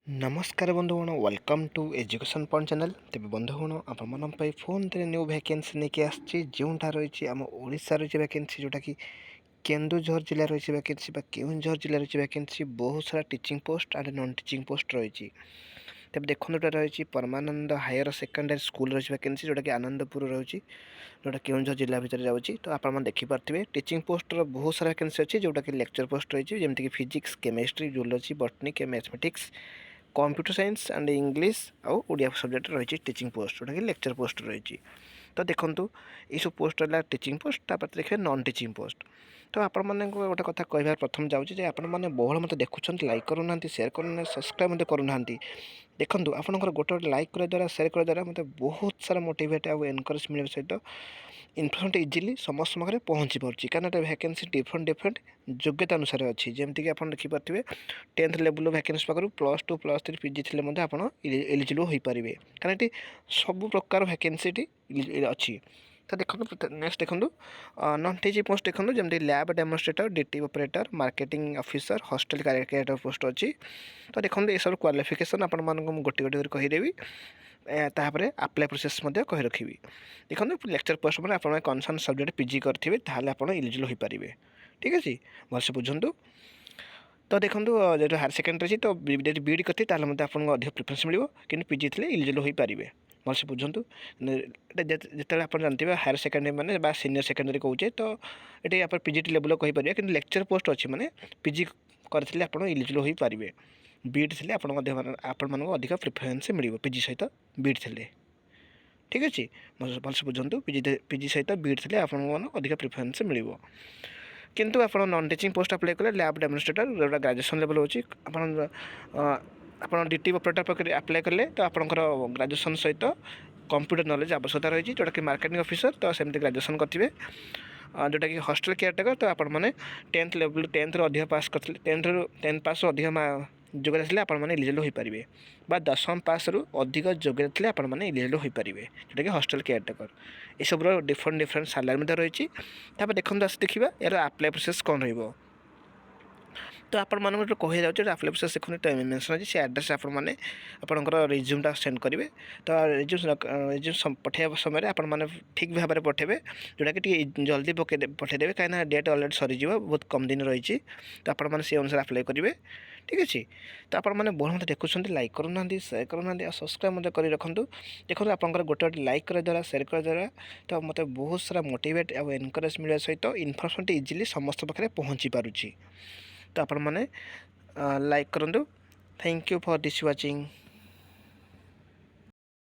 नमस्कार बंधुगण welcome to education point channel. तेज बंधुगण आपण फोन थे न्यू वैकेंसी नहीं आसी जोटा रही आम ओडिशा रही वैकेंसी जोटा कि केन्दुझर जिला रही वैकेंसी केउझर जिला रही वैकेंसी बहुत सारा teaching post and non teaching post रही। तब देखो रही परमानंद हायर सेकेंडरी स्कूल रही वैकेंसी जोटा कि आनंदपुर रही जोटा केउझर जिला भितर जाऊँगी। तो आप देखिपे टीचिंग पोस्ट बहुत सारा वैकेंसी अच्छी जोटा कि लेक्चर पोस्ट रही जमीक फिजिक्स केमिस्ट्री जूलोजी बटनी के mathematics computer science and English आउ ओडिया सब्जेक्ट रही टीचिंग पोस्ट जोटा कि लेक्चर पोस्ट रही। तो देखो ये सब पोस्ट रहा टीचिंग पोस्ट तापर देखिए नॉन टीचिंग पोस्ट। तो आपण मैंने गोटे कथा कह प्रथम जाऊँगी आपण मैंने बहुल मत देखुं लाइक करूना सेयार करूना सब्सक्राइब मत करूना। देखो आपंकर गोटे गोटे लाइक करने द्वारा सेयार करने द्वारा मतलब बहुत सारा मोटिवेट आउ एनकरेज मिलने सहित इनफर्मेशन इजिली समस्त पाखे पहुँची पार्टी कहीं वैकेंसी डिफरेंट डिफरेंट योग्यता अनुसार अच्छी जमीक आप देखिपे 10th लेवल वैकेंसी पाखु +2 +3 पीजी थे आप एलिजिबल हो पारे कहीं सब प्रकार वैकेंसी अच्छी। तो देखो नेक्स्ट देखो नॉन टीचिंग पोस्ट देखो जमी lab demonstrator DT operator marketing officer hostel career post अच्छी। तो देखो ये सब क्वालिफिकेशन आपण मानक गोटे गोटे कहीदेवी तापर आप्लाय प्रोसेस कही रखी। देखो लेक्चर पोस्ट में आप कनसर्न सब्जेक्ट पीजी करेंगे ताहले आप एलिजिबल हो पारे। ठीक अच्छे भलसे बुझंतु। तो देखो जो हायर सेकेंडरी अच्छी तो बीड करते आपको अधिक प्रिफरेन्स मिले कि पीजी थे एलिजिबल हो पारे भलसे बुझंतु। जिते आप जानते हैं हायर सेकेंडरी मैंने सीनियर सेकेंडरी कहे तो ये आप पीजीटी लेवल कहीपर कि लेक्चर पोस्ट अच्छी मैंने पीजी करते आप एलिजिबल हो पारे। बीड थे आपण अधिक प्रिफरेन्स मिले पीजी सहित बीड थे। ठीक अच्छे भलसे बुझंतु पीजी सहित बीड थे आपको अधिक प्रिफरेन्स मिले। किंतु आप नॉन टीचिंग पोस्ट अप्लाई कले लैब डेमोन्स्ट्रेटर जोटा ग्रेजुएशन लेवल होची आप डीटी ऑपरेटर अप्लाई कले तो आपंकर ग्रेजुएशन सहित कंप्यूटर नॉलेज आवश्यकता रही जोटा कि मार्केटिंग ऑफिसर तो सेमती ग्रेजुएशन करेंगे जोटा कि हॉस्टल केयरटेकर तो आप 10th लेवल 10th अधिक पास कर 10th पास अधिक योग्यता थे आप एलिजिबल हो पारे बा 10th पास रु अधिक योग्यता थे आप एलिजिबल हो पारे जोटा कि हॉस्टल केयरटेकर ये सब डिफरेंट डिफरेंट सालारी रही। देखो आस देखा यार आप्लाय प्रोसेस कौन रही। तो आपण मानक कही जाऊँ आप्लाय प्रोसेस देखते मेंशन अच्छी से एड्रेस आपंकर रिज्यूमटा सेंड करेंगे। तो रिज्यूम पठाइबा समय आपने ठीक भाव में पठेबे जोटा कि जल्दी पठेदेवे कहीं डेट अलरेडी सरीज बहुत कम दिन रही। तो आपने से अनुसार आप्लाय करेंगे। ठीक अच्छे तो आपने बहुत मत देखुं लाइक करूना सेयार करूना सब्सक्राइब कर रखुँ। देखो आपंकर गोटे गोटे लाइक कर द्वारा सेयार कर द्वारा तो मत बहुत सारा मोटिवेट आउ एनकरेज मिलने सहित इनफर्मेशन इजिली समस्त पाखे पहुँची पारुची। तो आपण मैंने लाइक करूँ। Thank you for this watching.